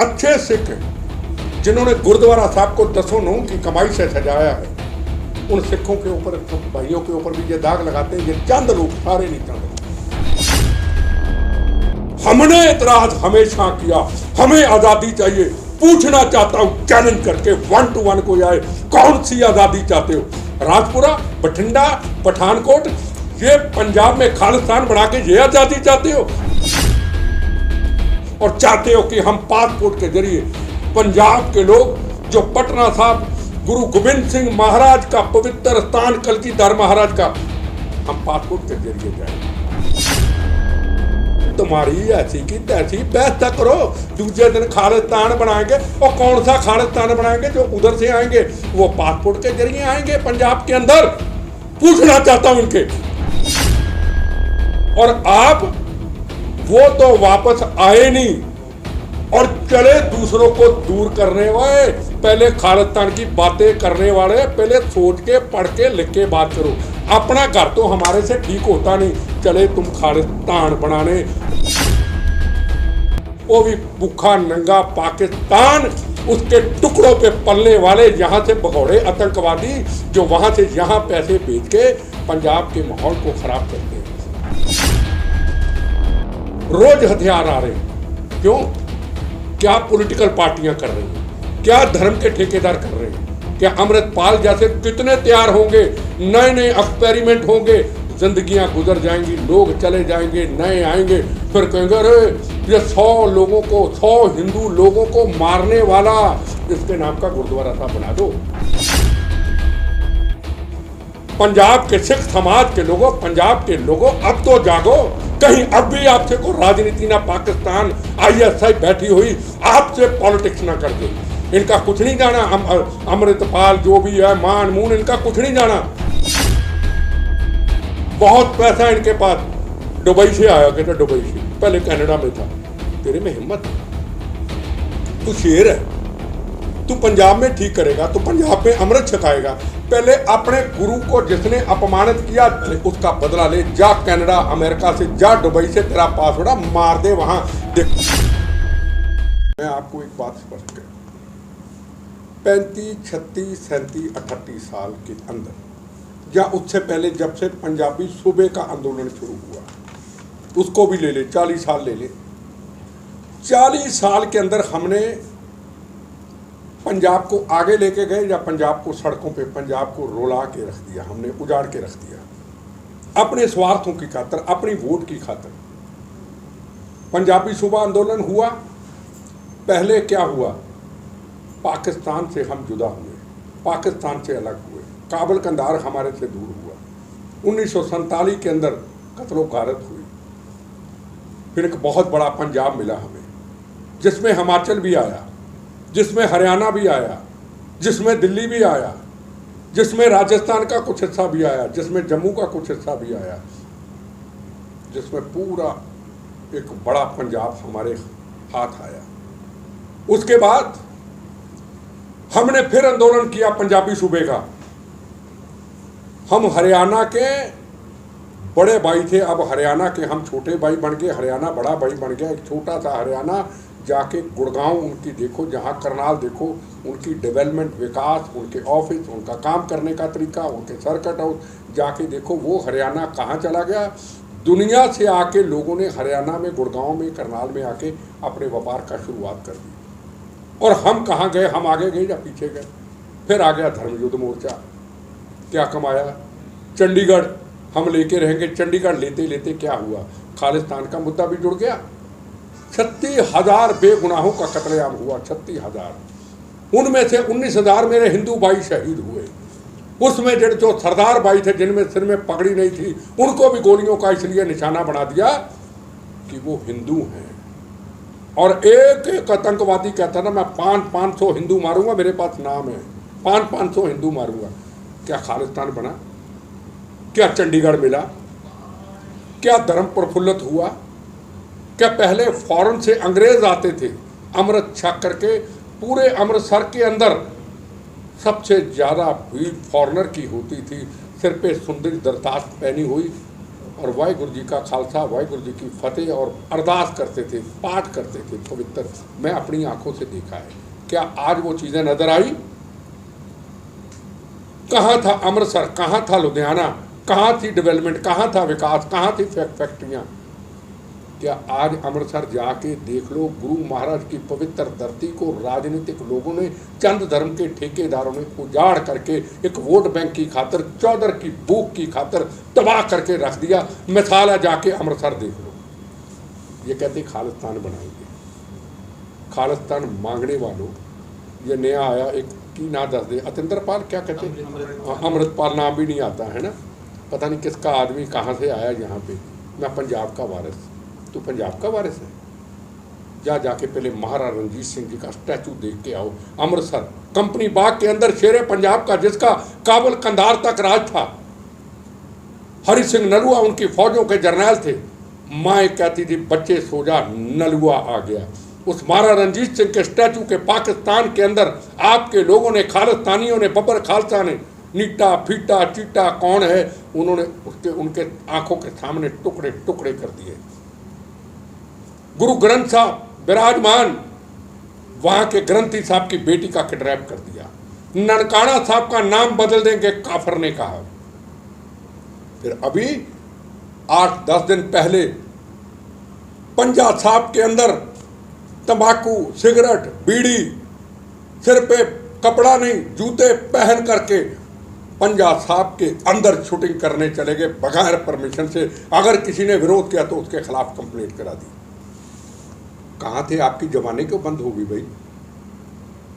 अच्छे सिख हैं जिन्होंने गुरुद्वारा साहब को दसों नों की कमाई से सजाया है, उन सिखों के ऊपर, भाइयों के ऊपर भी ये दाग लगाते हैं। ये चंद लोग, सारे नहीं चंद। हमने इतराज हमेशा किया, हमें आजादी चाहिए। पूछना चाहता हूं चैलेंज करके 1 to 1 कोई आए, कौन सी आजादी चाहते हो? राजपुरा, बठिंडा, पठानकोट, ये पंजाब में खालिस्तान बना के ये आजादी चाहते हो? और चाहते हो कि हम पासपोर्ट के जरिए पंजाब के लोग, जो पटना साहब गुरु गोविंद सिंह महाराज का पवित्र स्थान, कलगीधर महाराज का, हम पासपोर्ट के जरिए जाए? तुम्हारी ऐसी की तैसी बहस तक करो, दूसरे दिन खालिस्तान बनाएंगे। और कौन सा खालिस्तान बनाएंगे? जो उधर से आएंगे वो पासपोर्ट के जरिए आएंगे पंजाब के अंदर। पूछना चाहता हूं इनके। और आप वो तो वापस आए नहीं और चले दूसरों को दूर करने वाले। पहले खालिस्तान की बातें करने वाले पहले सोच के, पढ़ के, लिख के बात करो। अपना घर तो हमारे से ठीक होता नहीं, चले तुम खालिस्तान बनाने। वो भी भूखा नंगा पाकिस्तान, उसके टुकड़ों पे पलने वाले यहाँ से भगौड़े आतंकवादी जो वहां से यहाँ पैसे बेच के पंजाब के माहौल को खराब करते हैं। रोज हथियार आ रहे हैं। क्यों? क्या पॉलिटिकल पार्टियां कर रही हैं? क्या धर्म के ठेकेदार कर रहे हैं? क्या अमृतपाल जैसे कितने तैयार होंगे? नए नए एक्सपेरिमेंट होंगे, जिंदगियां गुजर जाएंगी, लोग चले जाएंगे, नए आएंगे, फिर कहेंगे अरे ये 100 लोगों को, 100 हिंदू लोगों को मारने वाला, इसके नाम का गुरुद्वारा साहब बना दो। पंजाब के सिख समाज के लोगों, पंजाब के लोगों, अब तो जागो। कहीं अब भी आपसे कोई राजनीति ना, पाकिस्तान ISI बैठी हुई आपसे पॉलिटिक्स ना कर दे। इनका कुछ नहीं जाना। अमृतपाल जो भी है, मान मून, इनका कुछ नहीं जाना। बहुत पैसा इनके पास। दुबई से आया, कहता दुबई से, पहले कनाडा में था। तेरे में हिम्मत है? तू शेर है। तू पंजाब में ठीक करेगा, तू पंजाब में अमृत छकाएगा। पहले अपने गुरु को जिसने अपमानित किया उसका बदला ले। जा कनाडा, अमेरिका से जा, दुबई से तेरा पासवर्ड मार दे वहां। देख, मैं आपको एक बात स्पष्ट कर, 35, 36, 37, 38 साल के अंदर या उससे पहले, जब से पंजाबी सूबे का आंदोलन शुरू हुआ, उसको भी ले ले, 40 साल ले ले। 40 साल के अंदर हमने पंजाब को आगे लेके गए या पंजाब को सड़कों पे, पंजाब को रोला के रख दिया, हमने उजाड़ के रख दिया अपने स्वार्थों की खातिर, अपनी वोट की खातिर। पंजाबी सूबा आंदोलन हुआ, पहले क्या हुआ? पाकिस्तान से हम जुदा हुए, पाकिस्तान से अलग हुए, काबुल कंधार हमारे से दूर हुआ। 1947 के अंदर कत्लो गारत हुई। फिर एक बहुत बड़ा पंजाब मिला हमें, जिसमें हिमाचल भी आया, जिसमें हरियाणा भी आया, जिसमें दिल्ली भी आया, जिसमें राजस्थान का कुछ हिस्सा भी आया, जिसमें जम्मू का कुछ हिस्सा भी आया, जिसमें पूरा एक बड़ा पंजाब हमारे हाथ आया। उसके बाद हमने फिर आंदोलन किया पंजाबी सूबे का। हम हरियाणा के बड़े भाई थे, अब हरियाणा के हम छोटे भाई बन गए, हरियाणा बड़ा भाई बन गया। एक छोटा सा हरियाणा, जाके गुड़गांव उनकी देखो, जहाँ करनाल देखो, उनकी डेवलपमेंट, विकास, उनके ऑफिस, उनका काम करने का तरीका, उनके सर्किट हाउस, जाके देखो वो हरियाणा कहाँ चला गया। दुनिया से आके लोगों ने हरियाणा में, गुड़गांव में, करनाल में आके अपने व्यापार का शुरुआत कर दी। और हम कहाँ गए? हम आगे गए या पीछे गए? फिर आ गया धर्म युद्ध मोर्चा। क्या कमाया? चंडीगढ़ हम लेके रहेंगे। चंडीगढ़ लेते लेते क्या हुआ? खालिस्तान का मुद्दा भी जुड़ गया। 36,000 बेगुनाहों का कत्लेआम हुआ, 36,000। उनमें से 19,000 मेरे हिंदू भाई शहीद हुए। उसमें जो सरदार भाई थे, जिनमें सिर में पगड़ी नहीं थी, उनको भी गोलियों का इसलिए निशाना बना दिया कि वो हिंदू हैं। और एक एक आतंकवादी कहता ना, मैं 500 हिंदू मारूंगा, मेरे पास नाम है, 500 हिंदू मारूंगा। क्या खालिस्तान बना? क्या चंडीगढ़ मिला? क्या धर्म प्रफुल्लित हुआ? क्या पहले फॉरेन से अंग्रेज आते थे, अमृत छक करके पूरे अमृतसर के अंदर सबसे ज़्यादा भीड़ फॉरेनर की होती थी, सिर पे सुंदर दरताज पहनी हुई, और वाहिगुरु जी का खालसा, वाहिगुरु जी की फतेह और अरदास करते थे, पाठ करते थे पवित्र। मैं अपनी आंखों से देखा है। क्या आज वो चीज़ें नजर आई? कहाँ था अमृतसर, कहाँ था लुधियाना, कहाँ थी डेवलपमेंट, कहाँ था विकास, कहाँ थी फैक्ट्रियाँ? क्या आज अमृतसर जाके देख लो, गुरु महाराज की पवित्र धरती को राजनीतिक लोगों ने, चंद धर्म के ठेकेदारों ने उजाड़ करके एक वोट बैंक की खातर, चौधर की भूख की खातर तबाह करके रख दिया। मिसाल है, जाके अमृतसर देख लो। ये कहते खालिस्तान बनाएंगे। खालिस्तान मांगने वालों, ये नया आया एक की ना दस दे, अतिंद्रपाल क्या कहते हैं, अमृतपाल नाम भी नहीं आता है ना, पता नहीं किसका आदमी कहाँ से आया यहाँ पे। मैं पंजाब का वारिस, तो पंजाब का वारिस है, जाके पहले महाराजा रणजीत सिंह जी का स्टैचू देख के आओ। अमृतसर कंपनी बाग के अंदर शेरे पंजाब का, जिसका काबुल कंधार तक राज था, हरि सिंह नलुआ उनकी फौजों के जर्नैल थे। माँ कहती थी बच्चे सो जा, नलुआ आ गया। उस महाराजा रणजीत सिंह के स्टैचू के पाकिस्तान के अंदर आपके लोगों ने, खालिस्तानियों ने, बब्बर खालसा ने, नीटा फीटा चीटा कौन है, उन्होंने उनके आंखों के सामने टुकड़े टुकड़े कर दिए। गुरु ग्रंथ साहब विराजमान, वहां के ग्रंथी साहब की बेटी का किडनैप कर दिया। ननकाना साहब का नाम बदल देंगे, काफर ने कहा। फिर अभी 8-10 दिन पहले पंजाब साहब के अंदर तंबाकू, सिगरेट, बीड़ी, सिर पे कपड़ा नहीं, जूते पहन करके पंजाब साहब के अंदर शूटिंग करने चले गए बगैर परमिशन से। अगर किसी ने विरोध किया तो उसके खिलाफ कंप्लेंट करा दी। कहाँ थे? आपकी जवानी क्यों बंद हो गई भाई?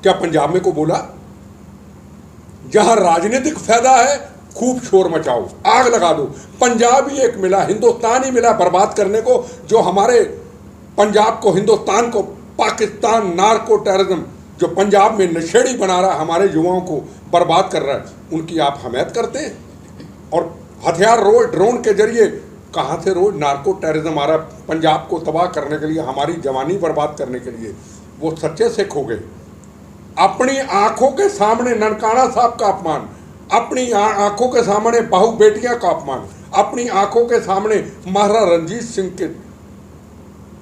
क्या पंजाब में को बोला? जहां राजनीतिक फायदा है खूब शोर मचाओ, आग लगा दो। पंजाब ही एक मिला, हिंदुस्तान ही मिला बर्बाद करने को, जो हमारे पंजाब को, हिंदुस्तान को पाकिस्तान नार्को टेररिज्म जो पंजाब में नशेड़ी बना रहा है, हमारे युवाओं को बर्बाद कर रहा है, उनकी आप हमायत करते हैं। और हथियार रोज ड्रोन के जरिए कहाँ से रोज नार्को टेररिज्म आ रहा है पंजाब को तबाह करने के लिए, हमारी जवानी बर्बाद करने के लिए। वो सच्चे सिख हो गए। अपनी आंखों के सामने ननकाना साहब का अपमान, अपनी आंखों के सामने बहू बेटियां का अपमान, अपनी आंखों के सामने महाराजा रणजीत सिंह के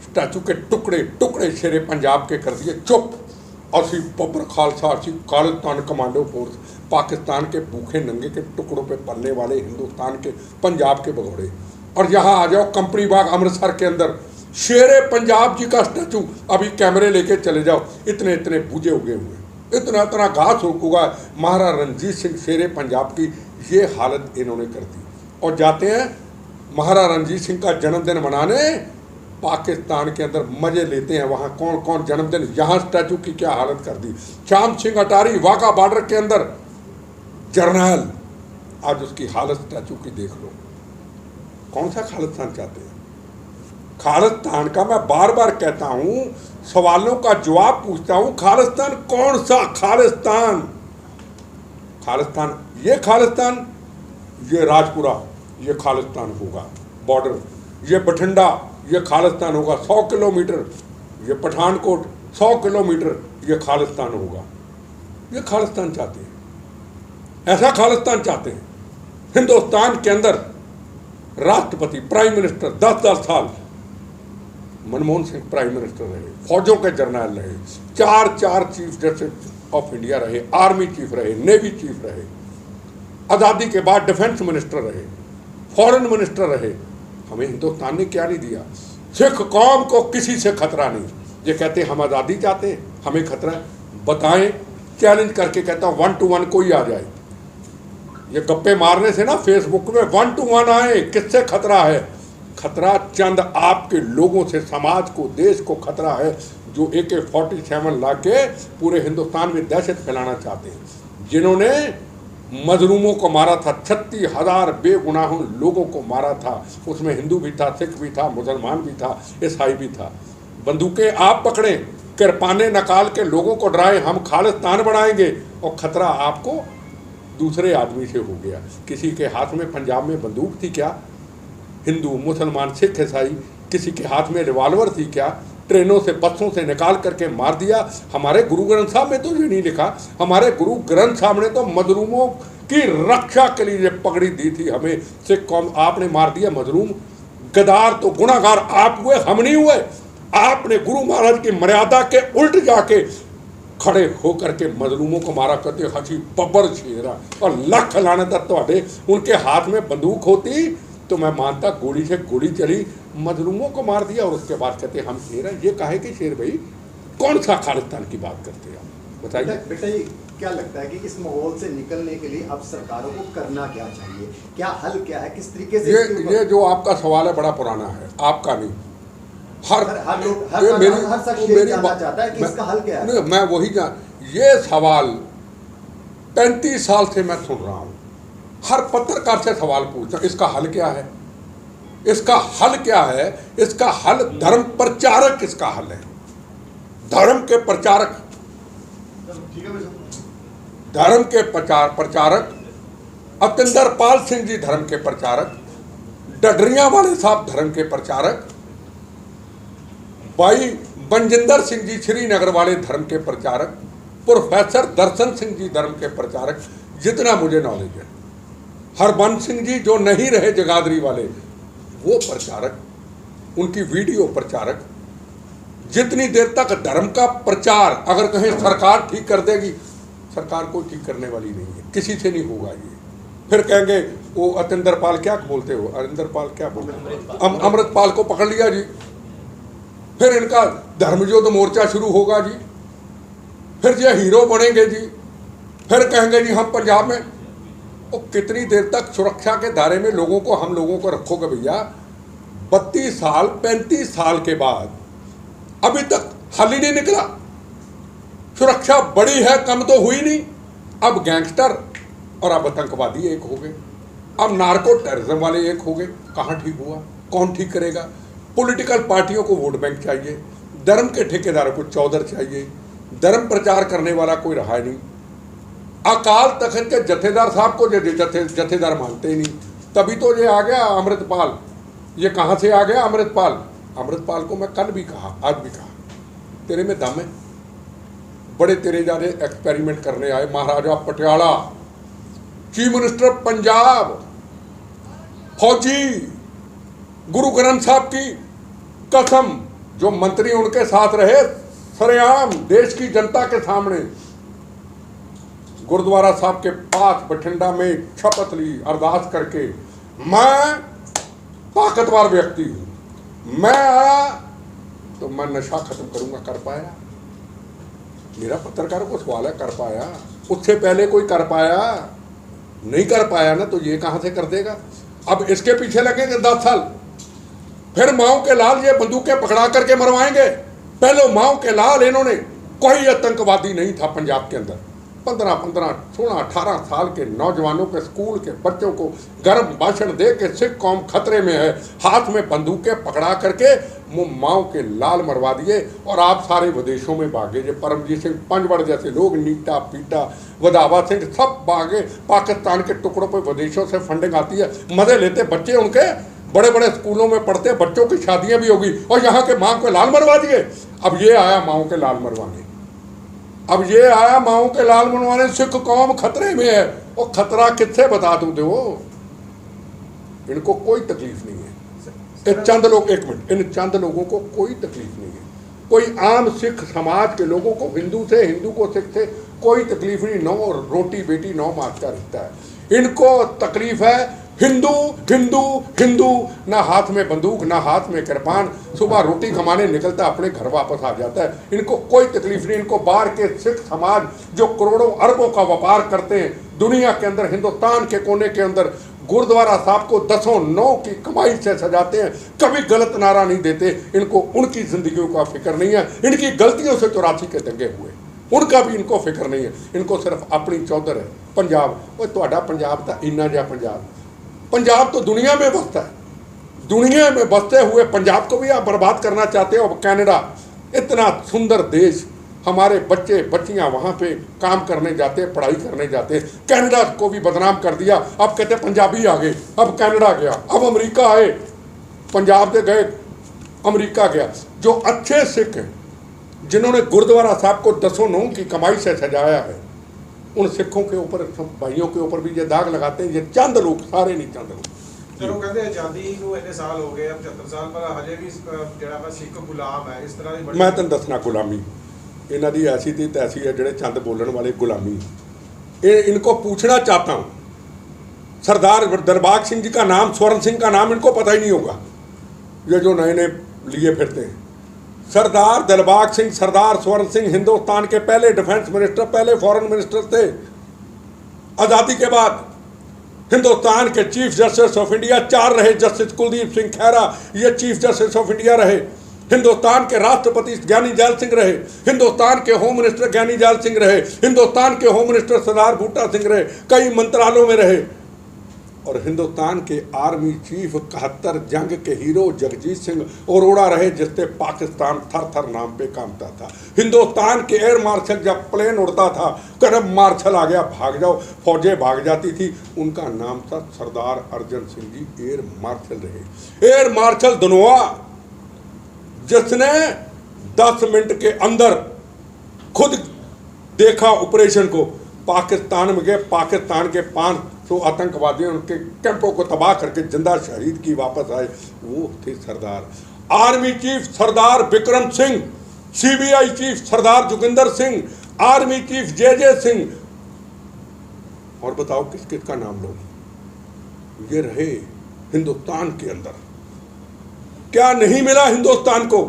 स्टैचू के टुकड़े टुकड़े शेरे पंजाब के कर दिए। चुप। असी बब्बर खालसा, असी खालिस्तान कमांडो फोर्स, पाकिस्तान के भूखे नंगे के टुकड़ों पे पलने वाले हिंदुस्तान के पंजाब के भगोड़े। और यहाँ आ जाओ कंपनी बाग अमृतसर के अंदर, शेरे पंजाब जी का स्टैचू, अभी कैमरे लेके चले जाओ, इतने इतने भूजे उगे हुए, इतना इतना घास उगा। महाराजा रणजीत सिंह शेरे पंजाब की ये हालत इन्होंने कर दी। और जाते हैं महाराजा रणजीत सिंह का जन्मदिन मनाने पाकिस्तान के अंदर, मजे लेते हैं वहाँ। कौन कौन जन्मदिन, यहाँ स्टैचू की क्या हालत कर दी। श्याम सिंह अटारी वाघा बॉर्डर के अंदर जर्नैल, आज उसकी हालत स्टैचू की देख लो। कौन सा खालिस्तान चाहते हैं? खालिस्तान का मैं बार बार कहता हूं, सवालों का जवाब पूछता हूं, खालिस्तान कौन सा खालिस्तान? खालिस्तान ये राजपुरा, ये खालिस्तान होगा बॉर्डर, ये बठिंडा, ये खालिस्तान होगा 100 किलोमीटर, ये पठानकोट 100 किलोमीटर, ये खालिस्तान होगा। ये खालिस्तान चाहते हैं, ऐसा खालिस्तान चाहते हैं। हिंदुस्तान के अंदर राष्ट्रपति, प्राइम मिनिस्टर 10-10 साल, मनमोहन सिंह प्राइम मिनिस्टर रहे, फौजों के जर्नैल रहे, 4 चीफ जस्टिस ऑफ इंडिया रहे, आर्मी चीफ रहे, नेवी चीफ रहे, आज़ादी के बाद डिफेंस मिनिस्टर रहे, फॉरेन मिनिस्टर रहे। हमें हिंदुस्तान ने क्या नहीं दिया? सिख कौम को किसी से खतरा नहीं। ये कहते हम आज़ादी चाहते हैं, हमें खतरा है, बताएं। चैलेंज करके कहता हूँ 1 to 1 कोई आ जाए। ये गप्पे मारने से ना फेसबुक में 1 to 1 आए, किससे खतरा है? खतरा चंद आपके लोगों से, समाज को, देश को खतरा है, जो AK-47 ला के पूरे हिंदुस्तान में दहशत फैलाना चाहते हैं, जिन्होंने मजलूमों को मारा था, 36,000 बेगुनाहों लोगों को मारा था। उसमें हिंदू भी था, सिख भी था, मुसलमान भी था, ईसाई भी था। बंदूकें आप पकड़ें, किरपाने निकाल के लोगों को डराए, हम खालिस्तान बनाएंगे, और खतरा आपको दूसरे आदमी से हो गया। किसी के हाथ में पंजाब में बंदूक थी क्या? हिंदू, मुसलमान, सिख, ईसाई, किसी के हाथ में रिवॉल्वर थी क्या? ट्रेनों से, बसों से निकाल करके मार दिया। हमारे गुरु ग्रंथ साहब में तो ये नहीं लिखा। हमारे गुरु ग्रंथ साहब ने तो मजलूमों की रक्षा के लिए पगड़ी दी थी हमें सिख कौम। आपने मार दिया मजलूम, गद्दार तो गुनाहगार आप हुए, हम नहीं हुए। आपने गुरु महाराज की मर्यादा के उल्ट जाके खड़े होकर के मजलूमों को मारा करते हसी बब्बर शेरा। और लख लानत तुहाडे उनके हाथ में बंदूक होती तो मैं मानता गोली से गोली चली, मजलूमों को मार दिया और उसके बाद कहते हम शेर हैं। ये काहे कि शेर भाई, कौन सा खालिस्तान की बात करते हैं आप बताइए। बेटा ये क्या लगता है कि इस माहौल से निकलने के लिए अब सरकारों को करना क्या चाहिए, क्या हल क्या है, किस तरीके से? ये जो आपका सवाल है बड़ा पुराना है, आपका नहीं। हर शख्स ये जानना चाहता है कि इसका हल क्या है। मैं वही ये सवाल 35 साल से मैं सुन रहा हूँ, हर पत्रकार से सवाल पूछता, इसका हल क्या है, इसका हल क्या है, इसका हल धर्म प्रचारक, इसका हल है धर्म के प्रचारक, धर्म के प्रचारक अतिंदर पाल सिंह जी धर्म के प्रचारक, डडरिया वाले साहब धर्म के प्रचारक, भाई बनजिंदर सिंह जी श्रीनगर वाले धर्म के प्रचारक, प्रोफेसर दर्शन सिंह जी धर्म के प्रचारक, जितना मुझे नॉलेज है, हरबंस सिंह जी जो नहीं रहे जगाधरी वाले वो प्रचारक, उनकी वीडियो प्रचारक। जितनी देर तक धर्म का प्रचार अगर कहें सरकार ठीक कर देगी, सरकार को ठीक करने वाली नहीं है, किसी से नहीं होगा ये। फिर कहेंगे वो अतिंदर पाल क्या बोलते हो, अरिंदर पाल क्या बोलते हो, अमृतपाल को पकड़ लिया जी, फिर इनका धर्मयुद्ध मोर्चा शुरू होगा जी, फिर ये हीरो बनेंगे जी, फिर कहेंगे जी हम पंजाब में। और कितनी देर तक सुरक्षा के दायरे में लोगों को, हम लोगों को रखोगे भैया? 32 साल 35 साल के बाद अभी तक हल ही नहीं निकला। सुरक्षा बड़ी है, कम तो हुई नहीं। अब गैंगस्टर और अब आतंकवादी एक हो गए, अब नार्को टेररिज्म वाले एक हो गए। कहाँ ठीक हुआ, कौन ठीक करेगा? पॉलिटिकल पार्टियों को वोट बैंक चाहिए, धर्म के ठेकेदारों को चौधर चाहिए, धर्म प्रचार करने वाला कोई रहा नहीं। अकाल तख्त के जथेदार साहब को जथेदार मानते ही नहीं, तभी तो ये आ गया अमृतपाल। ये कहाँ से आ गया अमृतपाल? अमृतपाल को मैं कल भी कहा, आज भी कहा, तेरे में दम है, बड़े तेरे ज्यादा एक्सपेरिमेंट करने आए। महाराजा पटियाला, चीफ मिनिस्टर पंजाब, फौजी, गुरु ग्रंथ साहब की कसम, जो मंत्री उनके साथ रहे सरेआम देश की जनता के सामने गुरुद्वारा साहब के पास बठिंडा में शपथ ली अरदास करके, मैं ताकतवर व्यक्ति हूं, मैं आया तो मैं नशा खत्म करूंगा। कर पाया? मेरा पत्रकारों को सवाल है, कर पाया? उससे पहले कोई कर पाया? नहीं कर पाया ना, तो ये कहां से कर देगा? अब इसके पीछे लगेंगे 10 साल, फिर माओ के लाल ये बंदूकें पकड़ा करके मरवाएंगे। पहले माओ के लाल, इन्होंने कोई आतंकवादी नहीं था पंजाब के अंदर। 15, 16, 18 साल के नौजवानों के, स्कूल के बच्चों को गर्म भाषण दे के सिख कौम खतरे में है, हाथ में बंदूकें पकड़ा करके वो माओ के लाल मरवा दिए। और आप सारे विदेशों में भागे, जो परमजीत सिंह पंजवड़ जैसे लोग, नीटा पीटा, वधावा सिंह, सब भागे। पाकिस्तान के टुकड़ों पर विदेशों से फंडिंग आती है, मजे लेते बच्चे, उनके बड़े बड़े स्कूलों में पढ़ते बच्चों की शादियां भी होगी, और यहाँ के माओ के लाल मरवा दिए। अब ये आया माओ के लाल मरवाने, अब ये आया माओ के लाल मनवाने। सिख कौम खतरे में है। वो खतरा किससे बता दूं? वो इनको कोई तकलीफ नहीं है। ये चंद लोग, एक मिनट, इन चंद लोगों को कोई तकलीफ नहीं है। कोई आम सिख समाज के लोगों को, हिंदू से, हिंदू को सिख से कोई तकलीफ नहीं। 9 रोटी बेटी 9 मास का रिश्ता है। इनको तकलीफ है हिंदू हिंदू हिंदू, ना हाथ में बंदूक, ना हाथ में कृपान, सुबह रोटी कमाने निकलता, अपने घर वापस आ जाता है। इनको कोई तकलीफ नहीं। इनको बाहर के सिख समाज जो करोड़ों अरबों का व्यापार करते हैं दुनिया के अंदर, हिंदुस्तान के कोने के अंदर, गुरुद्वारा साहब को 10-9 की कमाई से सजाते हैं, कभी गलत नारा नहीं देते। इनको उनकी जिंदगियों का फिक्र नहीं है। इनकी गलतियों से 84 के दंगे हुए, उनका भी इनको फिक्र नहीं है। इनको सिर्फ अपनी चौधर है पंजाब। वो तुहाडा पंजाब था इन्ना जा पंजाब, पंजाब तो दुनिया में बसता है। दुनिया में बसते हुए पंजाब को भी आप बर्बाद करना चाहते हो। अब कनाडा, इतना सुंदर देश, हमारे बच्चे बच्चियां वहाँ पे काम करने जाते, पढ़ाई करने जाते, कनाडा को भी बदनाम कर दिया। अब कहते पंजाबी आ गए, अब कनाडा गया, अब अमेरिका आए, पंजाब से गए अमेरिका गया। जो अच्छे सिख हैं, जिन्होंने गुरुद्वारा साहब को 10-9 की कमाई से सजाया है, उन सिखों के ऊपर, भाइयों के ऊपर भी ये दाग लगाते हैं। ये चंद लोग, सारे नहीं, चंद लोग। चलो कहते आजादी को इतने साल हो गए, अब 75 साल पर हजे भी ਜਿਹੜਾ ਸਿੱਖ ਗੁਲਾਮ है, इस तरह ਦੀ मैं तेन दसना गुलामी इन्हों की ऐसी थी तैसी है, जोड़े चंद बोलने वाले गुलामी। ये इनको पूछना चाहता हूँ, सरदार दिलबाग सिंह जी का नाम, स्वर्ण सिंह का नाम इनको पता ही नहीं होगा, ये जो नए नए लिए फिरते हैं। सरदार दिलबाग सिंह, सरदार स्वर्ण सिंह हिंदुस्तान के पहले डिफेंस मिनिस्टर, पहले फॉरेन मिनिस्टर थे। आज़ादी के बाद हिंदुस्तान के चीफ जस्टिस ऑफ इंडिया 4 रहे। जस्टिस कुलदीप सिंह खैरा ये चीफ जस्टिस ऑफ इंडिया रहे। हिंदुस्तान के राष्ट्रपति ज्ञानी जैल सिंह रहे। हिंदुस्तान के होम मिनिस्टर ज्ञानी जैल सिंह रहे। हिंदुस्तान के होम मिनिस्टर सरदार बूटा सिंह रहे। कई मंत्रालयों में रहे। और हिंदुस्तान के आर्मी चीफ 71 जंग के हीरो जगजीत सिंह अरोड़ा रहे, जिससे पाकिस्तान थर थर नाम पे कामता था। हिंदुस्तान के एयर मार्शल जब प्लेन उड़ता था, करब मार्शल आ गया भाग जाओ, फौजें भाग जाती थी, उनका नाम था सरदार अर्जन सिंह जी एयर मार्शल रहे। एयर मार्शल धनोआ, जिसने 10 मिनट के अंदर खुद देखा ऑपरेशन को, पाकिस्तान में गए, पाकिस्तान के 500 आतंकवादी उनके कैंपों को तबाह करके जिंदा शहीद की वापस आए, वो थे सरदार। आर्मी चीफ सरदार विक्रम सिंह, सीबीआई चीफ सरदार जोगिंदर सिंह, आर्मी चीफ जे सिंह, और बताओ किस किस का नाम लो, ये रहे हिंदुस्तान के अंदर। क्या नहीं मिला हिंदुस्तान को?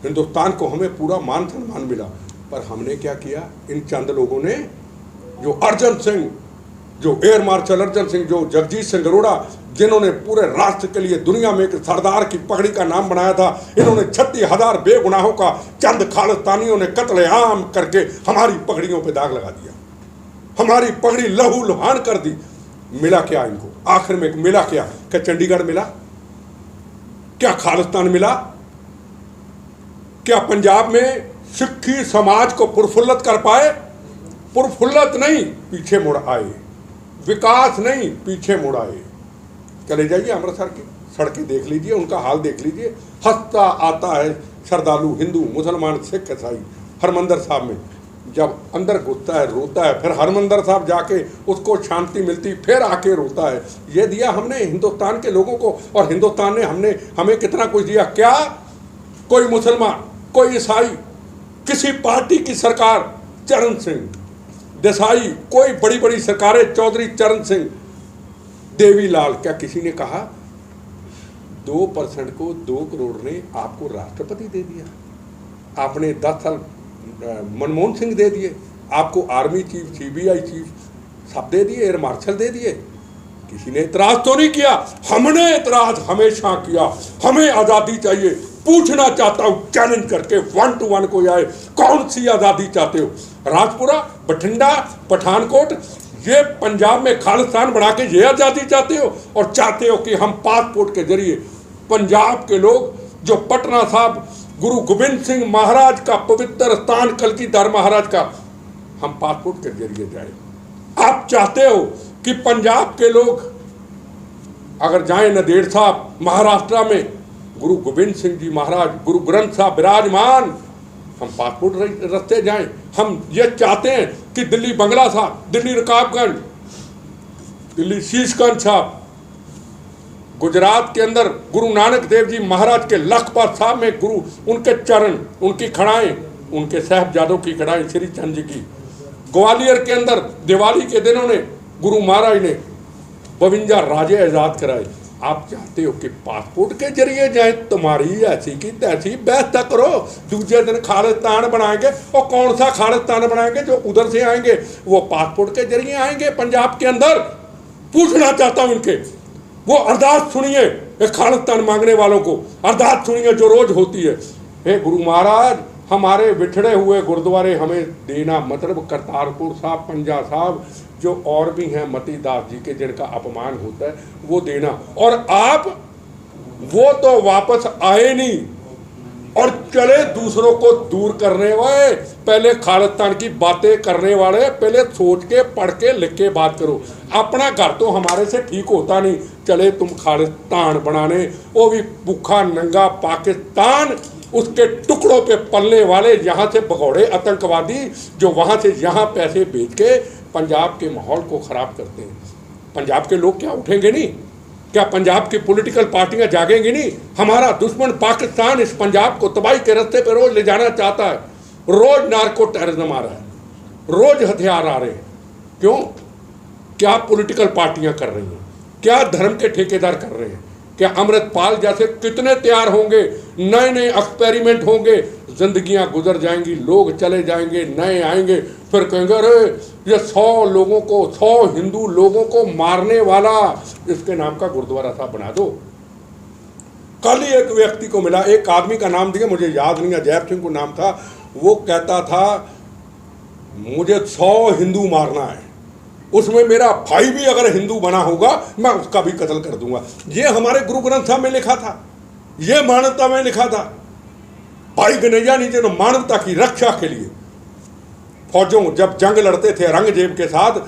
हिंदुस्तान को हमें पूरा मान सम्मान मिला, पर हमने क्या किया? इन चंद लोगों ने, जो अर्जन सिंह, जो एयर मार्शल अर्जन सिंह, जो जगजीत सिंह अरोड़ा, जिन्होंने पूरे राष्ट्र के लिए दुनिया में एक सरदार की पगड़ी का नाम बनाया था, इन्होंने 36,000 बेगुनाहों का चंद खालिस्तानियों ने कत्लेआम करके हमारी पगड़ियों पे दाग लगा दिया, हमारी पगड़ी लहू लुहान कर दी। मिला क्या इनको? आखिर में मिला क्या? क्या चंडीगढ़ मिला? क्या खालिस्तान मिला? क्या पंजाब में सिक्खी समाज को प्रफुल्लित कर पाए? प्रफुल्लित नहीं, पीछे मुड़ आए। विकास नहीं, पीछे मुड़ आए। चले जाइए अमृतसर की सड़कें देख लीजिए, उनका हाल देख लीजिए। हंसता आता है श्रद्धालु, हिंदू, मुसलमान, सिख, ईसाई। हरमंदिर साहब में जब अंदर घुसता है रोता है, फिर हरमंदिर साहब जाके उसको शांति मिलती, फिर आके रोता है। ये दिया हमने हिंदुस्तान के लोगों को, और हिंदुस्तान ने हमें कितना कुछ दिया। क्या कोई मुसलमान, कोई ईसाई, किसी पार्टी की सरकार, चरण सिंह देसाई, कोई बड़ी बड़ी सरकारें, चौधरी चरण सिंह, देवीलाल, क्या किसी ने कहा 2% को 2 करोड़ ने आपको राष्ट्रपति दे दिया? आपने 10 साल मनमोहन सिंह दे दिए, आपको आर्मी चीफ, सीबीआई चीफ सब दे दिए, एयर मार्शल दे दिए। किसी ने इतराज तो नहीं किया? हमने इतराज हमेशा किया। हमें आज़ादी चाहिए। पूछना चाहता हूं चैलेंज करके 1 to 1 कोई आए, कौन सी आज़ादी चाहते हो? राजपुरा, बठिंडा, पठानकोट, ये पंजाब में खालिस्तान बना के ये आज़ादी चाहते हो? और चाहते हो कि हम पासपोर्ट के जरिए पंजाब के लोग, जो पटना साहब गुरु गोविंद सिंह महाराज का पवित्र स्थान, कलगीधर महाराज का, हम पासपोर्ट के जरिए जाए? आप चाहते हो कि पंजाब के लोग अगर जाएं नंदेड़ साहब महाराष्ट्र में, गुरु गोविंद सिंह जी महाराज, गुरु ग्रंथ साहब विराजमान, हम पासपोर्ट रस्ते जाएं? हम ये चाहते हैं कि दिल्ली बंगला साहब, दिल्ली रकाबगंज, दिल्ली शीशगंज साहब, गुजरात के अंदर गुरु नानक देव जी महाराज के लखपत साहब में गुरु, उनके चरण, उनकी खड़ाएं, उनके साहबजादों की खड़ाएं श्री चंद जी की। ग्वालियर के अंदर दिवाली के दिनों ने गुरु महाराज ने 52 राजे आजाद कराए। आप चाहते हो कि पासपोर्ट के जरिए जाए? तुम्हारी ऐसी की तैसी बहस तक करो, दूसरे दिन खालिस्तान बनाएंगे। और कौन सा खालिस्तान बनाएंगे? जो उधर से आएंगे वो पासपोर्ट के जरिए आएंगे पंजाब के अंदर। पूछना चाहता हूं इनके, वो अरदास सुनिए, एक खालिस्तान मांगने वालों को अरदास सुनिए जो रोज होती है। हे गुरु महाराज, हमारे बिछड़े हुए गुरुद्वारे हमें देना, मतलब करतारपुर साहब, पंजा साहब, जो और भी हैं मती दास जी के जिनका अपमान होता है, वो देना। और आप वो तो वापस आए नहीं और चले दूसरों को दूर करने वाले। पहले खालिस्तान की बातें करने वाले, पहले सोच के, पढ़ के, लिख के बात करो। अपना घर तो हमारे से ठीक होता नहीं, चले तुम खालिस्तान बनाने, वो भी भूखा नंगा पाकिस्तान। उसके टुकड़ों पे पलने वाले यहाँ से भगौड़े आतंकवादी जो वहाँ से यहाँ पैसे बेच के पंजाब के माहौल को ख़राब करते हैं। पंजाब के लोग क्या उठेंगे नहीं? क्या पंजाब की पॉलिटिकल पार्टियां जागेंगी नहीं? हमारा दुश्मन पाकिस्तान इस पंजाब को तबाही के रास्ते पे रोज ले जाना चाहता है। रोज नार्को टेररिज्म आ रहा है, रोज हथियार आ रहे हैं। क्यों? क्या पॉलिटिकल पार्टियां कर रही हैं? क्या धर्म के ठेकेदार कर रहे हैं? क्या अमृतपाल जैसे कितने तैयार होंगे, नए नए एक्सपेरिमेंट होंगे, जिंदगियां गुजर जाएंगी, लोग चले जाएंगे, नए आएंगे, फिर कहेंगे अरे ये 100 लोगों को, 100 हिंदू लोगों को मारने वाला इसके नाम का गुरुद्वारा साहब बना दो। कल ही एक व्यक्ति को मिला, एक आदमी का नाम दिया, मुझे याद नहीं है, जैप सिंह को नाम था। वो कहता था मुझे 100 हिंदू मारना है, उसमें मेरा भाई भी अगर हिंदू बना होगा मैं उसका भी कत्ल कर दूंगा। ये हमारे गुरु ग्रंथ साहब में लिखा था, ये मानवता में लिखा था। भाई गनैया नीचे ने मानवता की रक्षा के लिए फौजों जब जंग लड़ते थे औरंगजेब के साथ,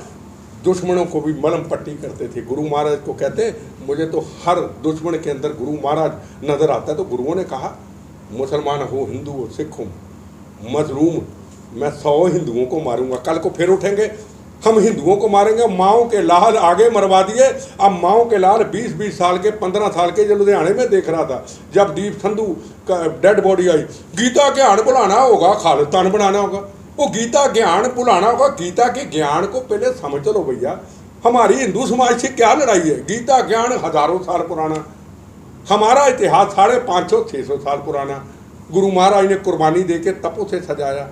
दुश्मनों को भी मलम पट्टी करते थे। गुरु महाराज को कहते मुझे तो हर दुश्मन के अंदर गुरु महाराज नजर आता है। तो गुरुओं ने कहा मुसलमान हो, हिंदू हो, सिख हो, मजलूम, मैं 100 हिंदुओं को मारूंगा। कल को फिर उठेंगे, हम हिंदुओं को मारेंगे। माओ के लाल आगे मरवा दिए। अब माओ के लाल 20-20 साल के, 15 साल के, जो लुधियाने में देख रहा था जब दीप संधू का डेड बॉडी आई, गीता ज्ञान भुलाना होगा, खालिस्तान बनाना होगा। वो गीता ज्ञान भुलाना होगा। गीता के ज्ञान को पहले समझ लो भैया, हमारी हिंदू समाज से क्या लड़ाई है? गीता ज्ञान हजारों साल पुराना, हमारा इतिहास 550-600 साल पुराना। गुरु महाराज ने कुर्बानी दे के तपों से सजाया।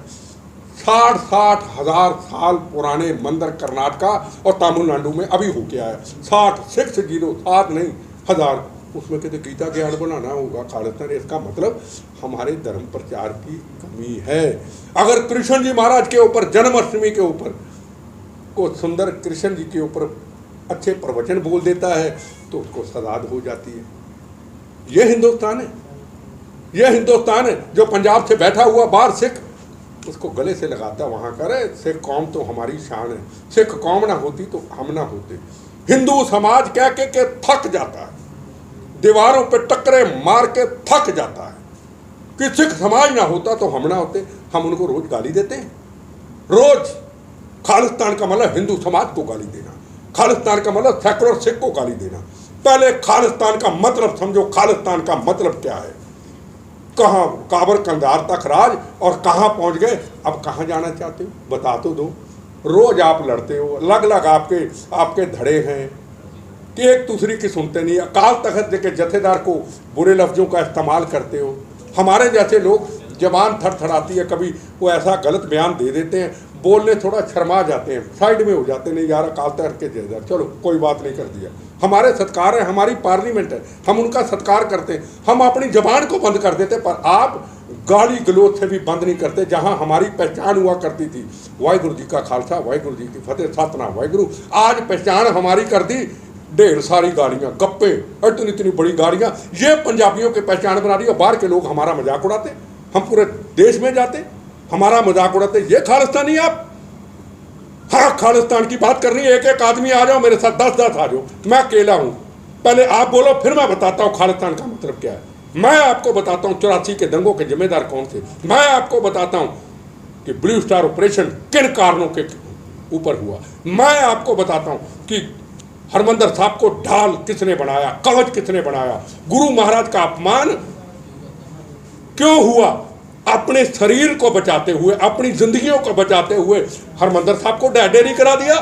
60-60 हजार साल पुराने मंदिर कर्नाटका और तमिलनाडु में अभी हो के आया। 60 नहीं, 1000। उसमें कहते गीता ज्ञान बनाना होगा, खालिस्तान। इसका मतलब हमारे धर्म प्रचार की कमी है। अगर कृष्ण जी महाराज के ऊपर, जन्माष्टमी के ऊपर को सुंदर कृष्ण जी के ऊपर अच्छे प्रवचन बोल देता है तो उसको सजा हो जाती है। ये हिंदुस्तान है, ये हिंदुस्तान है। जो पंजाब से बैठा हुआ बाहर सिख, उसको गले से लगाता वहाँ करे सिख कौम तो हमारी शान है। सिख कौम ना होती तो हम ना होते। हिंदू समाज कह के थक जाता है, दीवारों पे टक्करे मार के थक जाता है कि सिख समाज ना होता तो हम ना होते। हम उनको रोज गाली देते हैं, रोज। खालिस्तान का मतलब हिंदू समाज को गाली देना, खालिस्तान का मतलब सेकुलर सिख को गाली देना। पहले खालिस्तान का मतलब समझो, खालिस्तान का मतलब क्या है। कहाँ काबर कंधार तक राज और कहाँ पहुँच गए, अब कहाँ जाना चाहते हो बता तो दो। रोज आप लड़ते हो, अलग अलग आपके धड़े हैं कि एक दूसरे की सुनते नहीं। अकाल तख्त के जथेदार को बुरे लफ्जों का इस्तेमाल करते हो। हमारे जैसे लोग जबान थरथराती है, कभी वो ऐसा गलत बयान दे देते हैं, बोलने थोड़ा शर्मा जाते हैं, साइड में हो जाते नहीं, यार अकाल तख्त के जथेदार, चलो कोई बात नहीं, कर दिया। हमारे सत्कार है, हमारी पार्लियामेंट है, हम उनका सत्कार करते हैं, हम अपनी जबान को बंद कर देते। पर आप गाली गलौज से भी बंद नहीं करते। जहां हमारी पहचान हुआ करती थी, वाहिगुरु जी का खालसा, वाहिगुरु जी की फतेह, सतनाम वाहिगुरु, आज पहचान हमारी कर दी ढेर सारी गालियां, गप्पे, इतनी इतनी बड़ी गालियां। ये पंजाबियों की पहचान बना दी। और बाहर के लोग हमारा मजाक उड़ाते, हम पूरे देश में जाते हमारा मजाक उड़ाते। ये खालिस्तानी आप? हाँ, खालिस्तान की बात करनी है, एक एक आदमी आ जाओ मेरे साथ, 10-10 आ जाओ, मैं अकेला हूं। पहले आप बोलो, फिर मैं बताता हूं खालिस्तान का मतलब क्या है। मैं आपको बताता हूं 84 के दंगों के जिम्मेदार कौन थे। मैं आपको बताता हूं कि ब्लू स्टार ऑपरेशन किन कारणों के ऊपर हुआ। मैं आपको बताता हूं कि हरमंदर साहब को ढाल किसने बनाया, कवच किसने बनाया, गुरु महाराज का अपमान क्यों हुआ। अपने शरीर को बचाते हुए, अपनी जिंदगियों को बचाते हुए हरमंदर साहब को डेरी करा दिया।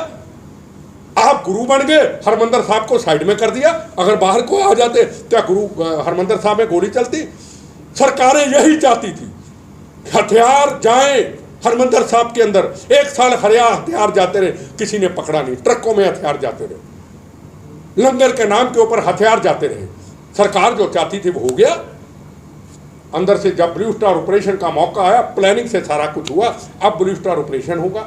आप गुरु बन गए, हरमंदर साहब को साइड में कर दिया। अगर बाहर को आ जाते क्या गुरु हरमंदर साहब में गोली चलती? सरकारें यही चाहती थी, हथियार जाएं हरमंदर साहब के अंदर। 1 साल हथियार जाते रहे, किसी ने पकड़ा नहीं। ट्रकों में हथियार जाते रहे, लंगर के नाम के ऊपर हथियार जाते रहे। सरकार जो चाहती थी वो हो गया। अंदर से जब ब्लू स्टार ऑपरेशन का मौका आया, प्लानिंग से सारा कुछ हुआ। अब ब्लू स्टार ऑपरेशन होगा।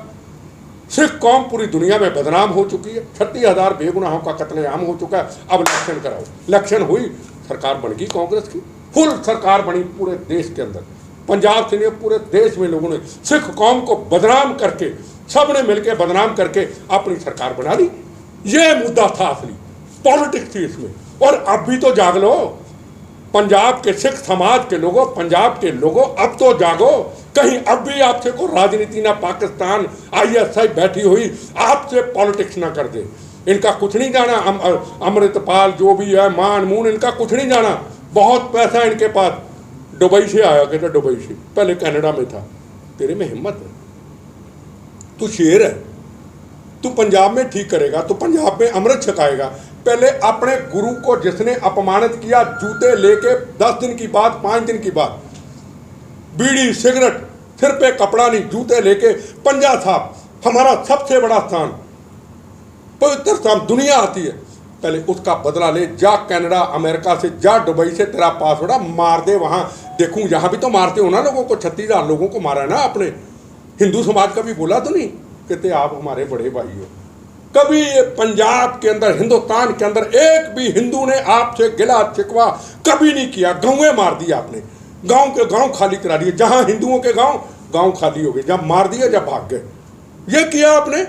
सिख कौम पूरी दुनिया में बदनाम हो चुकी है। 36,000 बेगुनाहों का कत्लेआम हो चुका है। अब इलेक्शन कराओ। इलेक्शन हुई, सरकार बन गई कांग्रेस की, फुल सरकार बनी पूरे देश के अंदर। पंजाब से नहीं, पूरे देश में लोगों ने सिख कौम को बदनाम करके, सबने मिलकर बदनाम करके अपनी सरकार बना ली। ये मुद्दा था असली, पॉलिटिक्स थी इसमें। और अब भी तो जाग लो, पंजाब के सिख समाज के लोगों, पंजाब के लोगों, अब तो जागो। कहीं अब भी आपसे को राजनीति ना पाकिस्तान ISI बैठी हुई आपसे पॉलिटिक्स ना कर दे। इनका कुछ नहीं जाना, अमृतपाल जो भी है, मान मून, इनका कुछ नहीं जाना। बहुत पैसा इनके पास, दुबई से आया, कहता दुबई से, पहले कनाडा में था। तेरे में हिम्मत है, तू शेर है, तू पंजाब में ठीक करेगा, तू पंजाब में अमृत छकाएगा। पहले अपने गुरु को जिसने अपमानित किया, जूते लेके 10 दिन की बात, 5 दिन की बात, बीड़ी सिगरेट, सिर पे कपड़ा नहीं, जूते लेके पंजा साहब हमारा सबसे बड़ा स्थान, पवित्र स्थान, दुनिया आती है, पहले उसका बदला ले। जा कनाडा अमेरिका से, जा दुबई से, तेरा पासवर्ड मार दे वहां। देखूं यहाँ भी तो मारते हो ना लोगों को, 36,000 लोगों को मारा है ना आपने। हिंदू समाज का भी बोला तो नहीं, कहते आप हमारे बड़े भाई हो। कभी पंजाब के अंदर, हिंदुस्तान के अंदर एक भी हिंदू ने आपसे गिला शिकवा कभी नहीं किया। गाँवें मार दिया आपने, गांव के गांव खाली करा दिए। जहां हिंदुओं के गांव खाली हो गए, जब मार दिए, जब भाग गए, ये किया आपने।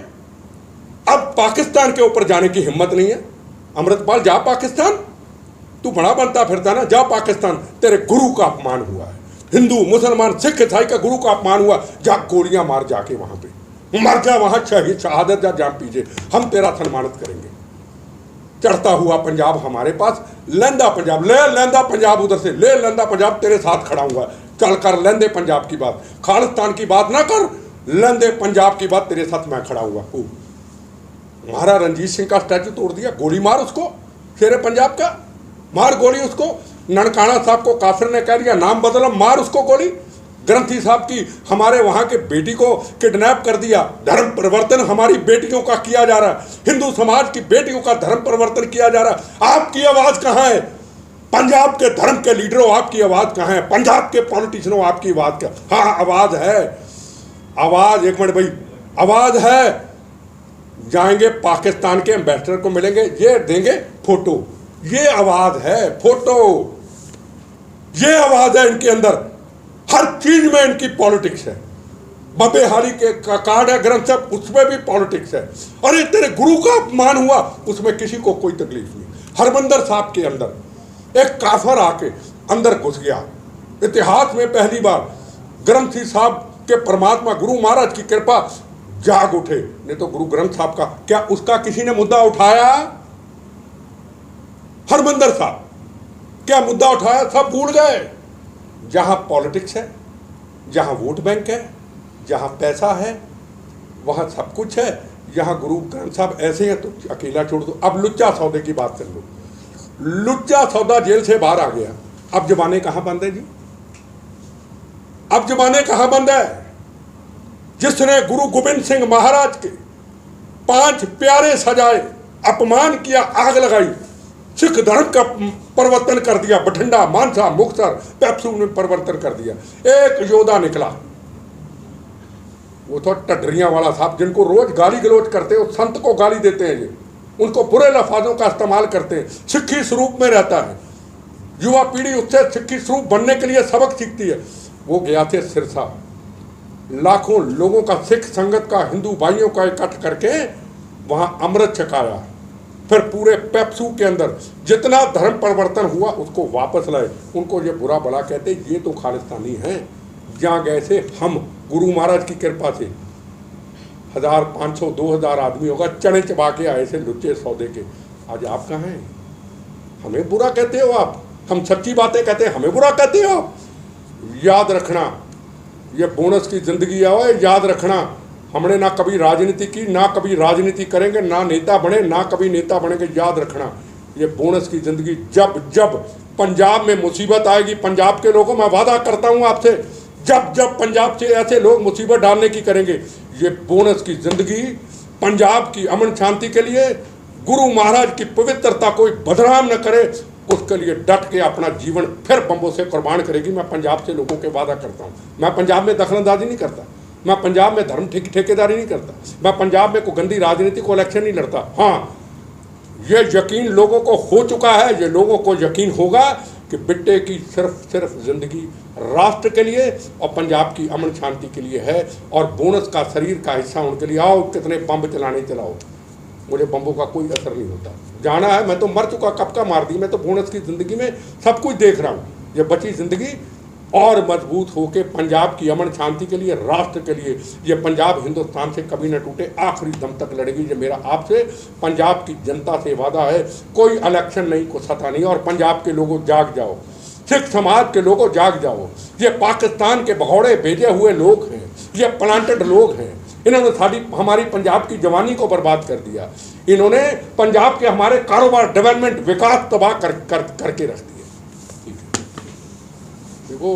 अब पाकिस्तान के ऊपर जाने की हिम्मत नहीं है। अमृतपाल जा पाकिस्तान, तू बड़ा बनता फिरता ना, जा पाकिस्तान। तेरे गुरु का अपमान हुआ है, हिंदू मुसलमान सिख ईसाई का गुरु का अपमान हुआ, जा गोलियां मार, जाके वहां पे मर जा, वहां शहादत जा, जान पीछे, हम तेरा सम्मानित करेंगे। चढ़ता हुआ पंजाब हमारे पास, लैंदा पंजाब, ले लैंदा पंजाब, उधर से ले लैंदा पंजाब, तेरे साथ खड़ा हुआ। चल कर लैंदे पंजाब की बात, खालिस्तान की बात ना कर, लैंदे पंजाब की बात, तेरे साथ मैं खड़ा हुआ। महाराजा रंजीत सिंह का स्टैचू तोड़ दिया, गोली मार उसको, शेरे पंजाब का, मार गोली उसको। ननकाना साहब को काफिर ने कह दिया, नाम बदलो, मार उसको गोली। ग्रंथी साहब की हमारे वहां के बेटी को किडनैप कर दिया, धर्म परिवर्तन हमारी बेटियों का किया जा रहा है, हिंदू समाज की बेटियों का धर्म परिवर्तन किया जा रहा है। आपकी आवाज कहां है? पंजाब के धर्म के लीडरों, आपकी आवाज कहां है? पंजाब के पॉलिटिशियनों, आपकी आवाज क्या? हाँ आवाज है, आवाज, एक मिनट भाई, आवाज है। जाएंगे पाकिस्तान के एम्बेसडर को मिलेंगे, ये देंगे फोटो, ये आवाज है, फोटो, ये आवाज है इनके अंदर। हर चीज में इनकी पॉलिटिक्स है। बबेहाली के कार्ड है ग्रंथ साहब, उसमें भी पॉलिटिक्स है। अरे तेरे गुरु का अपमान हुआ, उसमें किसी को कोई तकलीफ नहीं। हरमंदर साहब के अंदर एक काफर आके अंदर घुस गया, इतिहास में पहली बार। ग्रंथी साहब के परमात्मा गुरु महाराज की कृपा, जाग उठे। नहीं तो गुरु ग्रंथ साहब का क्या, उसका किसी ने मुद्दा उठाया? हरमंदर साहब क्या मुद्दा उठाया? सब भूल गए। जहां पॉलिटिक्स है, जहां वोट बैंक है, जहां पैसा है, वहां सब कुछ है। यहां गुरु ग्रंथ साहब ऐसे हैं तो अकेला छोड़ दो। अब लुच्चा सौदे की बात कर लो। लुच्चा सौदा जेल से बाहर आ गया, अब जमाने कहां बंद है जी? अब जमाने कहां बंद है? जिसने गुरु गोविंद सिंह महाराज के 5 प्यारे सजाए, अपमान किया, आग लगाई, सिख धर्म का परिवर्तन कर दिया, बठिंडा, मानसा, मुक्तसर, पेप्सू में परिवर्तन कर दिया। एक योद्धा निकला, वो तो टडरियां वाला साहब, जिनको रोज गाली गलौज करते हैं, संत को गाली देते हैं, ये उनको बुरे लफ्जों का इस्तेमाल करते हैं। सिक्खी स्वरूप में रहता है, युवा पीढ़ी उससे सिक्खी स्वरूप बनने के लिए सबक सीखती है। वो गया थे सिरसा, लाखों लोगों का, सिख संगत का, हिंदू भाइयों का इकट्ठ करके वहां अमृत छकाया। फिर पूरे पेप्सू के अंदर जितना धर्म परिवर्तन हुआ उसको वापस लाए। उनको ये बुरा भला कहते, ये तो खालिस्तानी हैं। जहाँ गए थे हम, गुरु महाराज की कृपा से 1000, 500, 2000 आदमी होगा, चने चबा के आए थे लुच्चे सौदे के। आज आप कहाँ हैं? हमें बुरा कहते हो आप, हम सच्ची बातें कहते हैं, हमें बुरा कहते हो आप। याद रखना, ये बोनस की जिंदगी है, याद रखना। हमने ना कभी राजनीति की, ना कभी राजनीति करेंगे, ना नेता बने, ना कभी नेता बनेंगे। याद रखना, ये बोनस की जिंदगी। जब जब पंजाब में मुसीबत आएगी, पंजाब के लोगों, मैं वादा करता हूं आपसे, जब जब पंजाब से ऐसे लोग मुसीबत डालने की करेंगे, ये बोनस की जिंदगी पंजाब की अमन शांति के लिए, गुरु महाराज की पवित्रता कोई बदनाम न करे, उसके लिए डट के अपना जीवन फिर बम्बों से कुर्बान करेगी। मैं पंजाब से लोगों के वादा करता हूँ। मैं पंजाब में दखलंदाजी नहीं करता, मैं पंजाब में धर्म ठेकेदारी नहीं करता, मैं पंजाब में कोई गंदी राजनीति को इलेक्शन नहीं लड़ता। हाँ, ये यकीन लोगों को हो चुका है, ये लोगों को यकीन होगा कि बिट्टे की सिर्फ जिंदगी राष्ट्र के लिए और पंजाब की अमन शांति के लिए है, और बोनस का शरीर का हिस्सा उनके लिए। आओ, कितने बम चलाने चलाओ, मुझे बम्बों का कोई असर नहीं होता। जाना है, मैं तो मर चुका, कब का मार दी, मैं तो बोनस की ज़िंदगी में सब कुछ देख रहा हूँ। ये बची ज़िंदगी और मजबूत होके पंजाब की अमन शांति के लिए, राष्ट्र के लिए, ये पंजाब हिंदुस्तान से कभी न टूटे, आखिरी दम तक लड़ेगी। ये मेरा आपसे पंजाब की जनता से वादा है। कोई इलेक्शन नहीं, को सता नहीं। और पंजाब के लोगों जाग जाओ, सिख समाज के लोगों जाग जाओ। ये पाकिस्तान के भगौड़े भेजे हुए लोग हैं, ये प्लांटेड लोग हैं। इन्होंने हमारी पंजाब की जवानी को बर्बाद कर दिया। इन्होंने पंजाब के हमारे कारोबार, डेवलपमेंट, विकास तबाह करके रख दिया। देखो